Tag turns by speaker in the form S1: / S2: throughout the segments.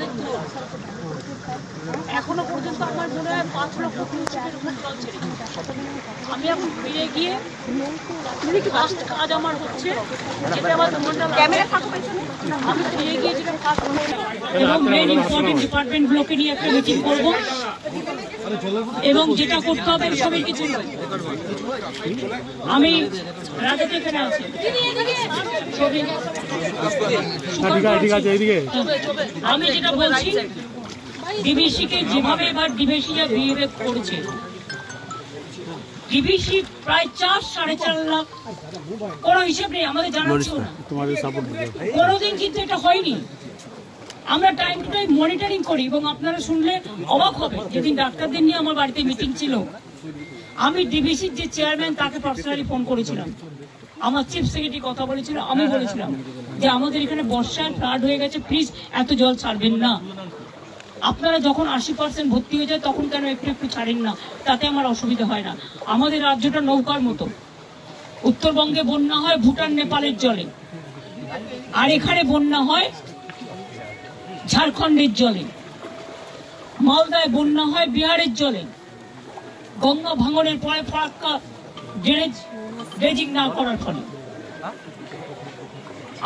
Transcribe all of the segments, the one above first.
S1: জলের তো এখনো পর্যন্ত আমার মনে হয় 5 লক্ষ কিউসেকের উপর জল ছেড়েছে। আমি এখন ফিরে গিয়ে ফার্স্ট কাজ আমার হচ্ছে যেটা আমার আমি ফিরে গিয়ে যেটা ফার্স্ট এবং মেন ইম্পর্টেন্ট ডিপার্টমেন্টগুলোকে নিয়ে একটা মিটিং করব এবং যেটা করতে হবে সবই কিছু আমি রাজাতে এখানে আছি আমি যেটা বলছি ডিবিসিকে যেভাবে এবার ডিবিসি যা বিহেভ করেছে ডিবিসি প্রায় 4-4.5 লাখ কোনো হিসেব নেই আমাদের জানাচ্ছেও না কোনোদিন কিন্তু এটা হয়নি। আমরা টাইম টু টাইম মনিটরিং করি এবং আপনারা শুনলে অবাক হবে যেদিন ডাক্তারদের নিয়ে আমার বাড়িতে মিটিং ছিল আমি ডিবিসির যে চেয়ারম্যান তাকে পার্সোনালি ফোন করেছিলাম, আমার চিফ সেক্রেটারি কথা বলেছিল, আমি বলেছিলাম যে আমাদের এখানে বর্ষায় ফ্লাড হয়ে গেছে, প্লিজ এত জল ছাড়বেন না, আপনারা যখন 80% ভর্তি হয়ে যায় তখন কেন একটু একটু ছাড়েন না, তাতে আমার অসুবিধা হয় না। আমাদের রাজ্যটা নৌকার মতো, উত্তরবঙ্গে বন্যা হয় ভুটান নেপালের জলে, আর এখানে বন্যা হয় ঝাড়খণ্ডের জলে, মালদায় বন্যা হয় বিহারের জলে, গঙ্গা ভাঙনের পরে ফারাক্কা ড্রেজিং না করার ফলে।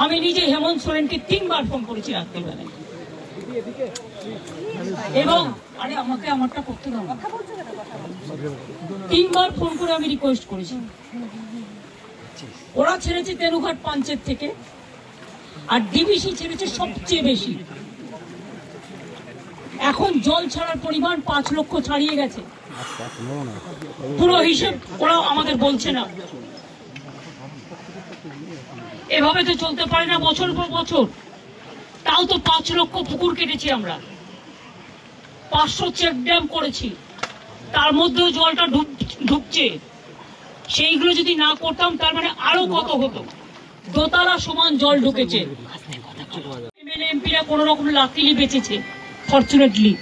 S1: আমি নিজে হেমন্ত সোরেনকে 3 বার ফোন করেছি রাত্রিবেলায় এবং আমাকে আমারটা করতে দাও, 3 বার ফোন করে আমি রিকোয়েস্ট করেছি। ওরা ছেড়েছে তেনুঘাট পাঞ্চের থেকে আর ডিবিসি ছেড়েছে সবচেয়ে বেশি। এখন জল ছাড়ার পরিমাণ 5 লক্ষ ছাড়িয়ে গেছে, পুরো হিসেব ওরা আমাদের বলছে না। এভাবে তো চলতে পারে না বছর পর বছর। তাও তো 5 লক্ষ পুকুর কেটেছি আমরা, 500 চেক ড্যাম করেছি, তার মধ্যেও জলটা ঢুকছে। সেইগুলো যদি না করতাম তার মানে আরো কত হতো, দোতলা সমান জল ঢুকেছে। এমএলএ এমপিরা কোন রকম লাকিলি বেঁচেছে ফরচুনেটলি,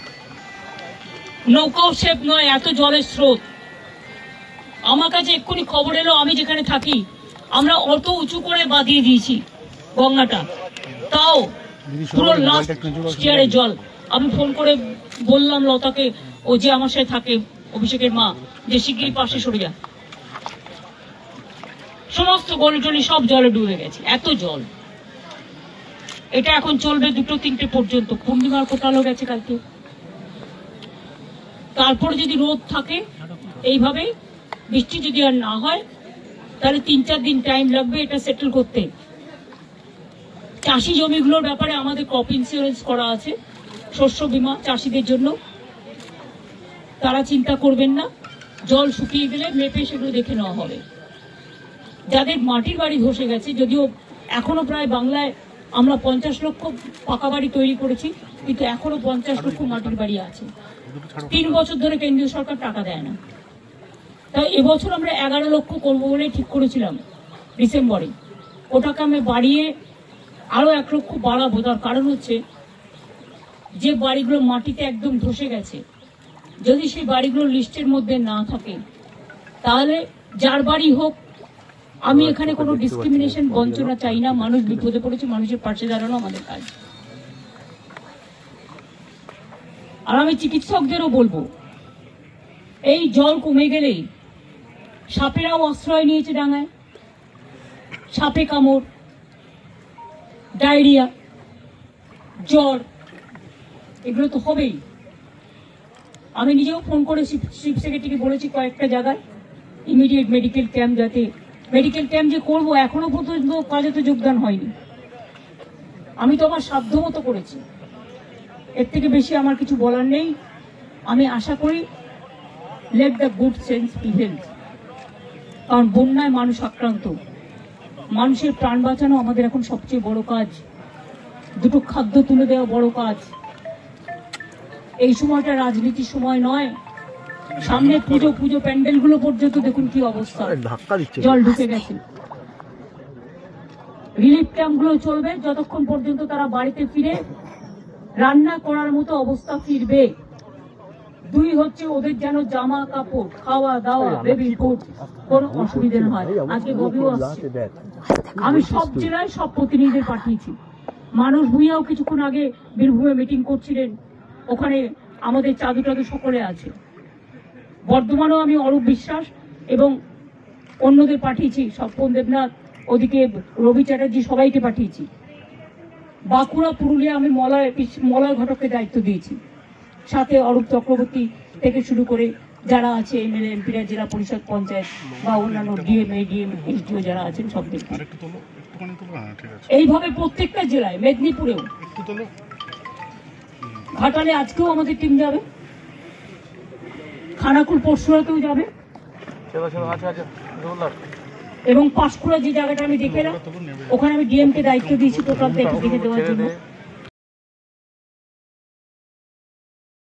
S1: নৌকাও সেফ নয়, এত জলের স্রোত। আমার কাছে এক্ষুনি খবর এলো আমি যেখানে থাকি আমরা অত উঁচু করে বাঁধিয়ে দিয়েছি গঙ্গাটা, তাও পুরো লাস্ট চেয়ারে জল। আমি ফোন করে বললাম লতাকে, ও যে আমার সাথে থাকে অভিষেকের মা, যে শিগগিরই পাশে সরে যা, সমস্ত গলি টলি সব জলে ডুবে গেছে, এত জল। এটা এখন চলবে 2-3টে পর্যন্ত, পূর্ণিমার কোটালো গেছে কালকে। তারপরে যদি রোদ থাকে এইভাবে, বৃষ্টি যদি আর না হয়, তাহলে 3-4 দিন টাইম লাগবে এটা সেটেল করতে। চাষি জমিগুলোর ব্যাপারে আমাদের ক্রপ ইন্স্যুরেন্স করা আছে, শস্য বীমা চাষিদের জন্য, তারা চিন্তা করবেন না, জল শুকিয়ে গেলে মেপে সেগুলো দেখে নেওয়া হবে। যাদের মাটির বাড়ি ধসে গেছে, যদিও এখনো প্রায় বাংলায় আমরা 50 লক্ষ পাকা বাড়ি তৈরি করেছি, কিন্তু এখনো 50 লক্ষ মাটির বাড়ি আছে। 3 বছর ধরে কেন্দ্রীয় সরকার টাকা দেয় না, তাই এবছর আমরা 11 লক্ষ করবো বলে ঠিক করেছিলাম ডিসেম্বরে। ওটাকে আমি বাড়িয়ে আরো 1 লক্ষ বাড়াবো। তার কারণ হচ্ছে যে বাড়িগুলো মাটিতে একদম ধসে গেছে, যদি সেই বাড়িগুলো লিস্টের মধ্যে না থাকে, তাহলে যার বাড়ি হোক, আমি এখানে কোনো ডিসক্রিমিনেশন বঞ্চনা চাই না। মানুষ বিপদে পড়েছে, মানুষের পাশে দাঁড়ানো আমাদের কাজ। আর আমি চিকিৎসকদেরও বলবো, এই জল কমে গেলেই সাপেরাও আশ্রয় নিয়েছে ডাঙায়, সাপে কামড়, ডায়রিয়া, জ্বর, এগুলো তো হবেই। আমি নিজেও ফোন করে চিফ সেক্রেটারিকে বলেছি কয়েকটা জায়গায় ইমিডিয়েট মেডিকেল ক্যাম্প, যাতে মেডিকেল ক্যাম্প যে করবো এখনো পর্যন্ত কাজে তো যোগদান হয়নি। আমি তো আমার সাধ্য মতো করেছি, এর থেকে বেশি আমার কিছু বলার নেই। আমি আশা করি let the good sense prevail, কারণ বন্যায় মানুষ আক্রান্ত, মানুষের প্রাণ বাঁচানো আমাদের এখন সবচেয়ে বড় কাজ, 2টো খাদ্য তুলে দেওয়া বড় কাজ। এই সময়টা রাজনীতির সময় নয়, সামনে পুজো প্যান্ডেলগুলো পর্যন্ত দেখুন কি অবস্থা, জল ঢুকে গেছে। রিলিফ ক্যাম্পগুলো চলবে যতক্ষণ পর্যন্ত তারা বাড়িতে ফিরে রান্না করার মতো অবস্থা ফিরবে। 2 হচ্ছে ওদের যেন জামা কাপড়, খাওয়া দাওয়া, বেবি ফুড কোনো অসুবিধা না হয়। আজকে গবিও আসছে, আমি সব জেলায় সব প্রতিনিধিদের পাঠিয়েছি, মানুষ ভূঁইয়াও কিছুক্ষণ আগে বীরভূমে মিটিং করছিলেন, ওখানে আমাদের চাদু টাদু সকলে আছে। বর্ধমানেও আমি অরূপ বিশ্বাস এবং অন্যদের পাঠিয়েছি, স্বপন দেবনাথ, ওদিকে রবি চ্যাটার্জি, সবাইকে পাঠিয়েছি। বাঁকুড়া পুরুলিয়া আমি মলয় ঘটককে দায়িত্ব দিয়েছি, সাথে অরূপ চক্রবর্তী থেকে শুরু করে যারা আছে এমএলএ এমপিরা, জেলা পরিষদ, পঞ্চায়েত বা অন্যান্য ডিএম এডিএম এসডিও যারা আছেন সবদেরকে। এইভাবে প্রত্যেকটা জেলায়, মেদিনীপুরেও, ঘাটালে আজকেও আমাদের টিম যাবে, খানাকুল পরশুরাতেও যাবে, এবং পাঁশকুড়া যে জায়গাটা আমি দেখে এলাম ওখানে আমি ডিএম কে দায়িত্ব দিয়েছি টোটাল দেখে দেওয়ার জন্য।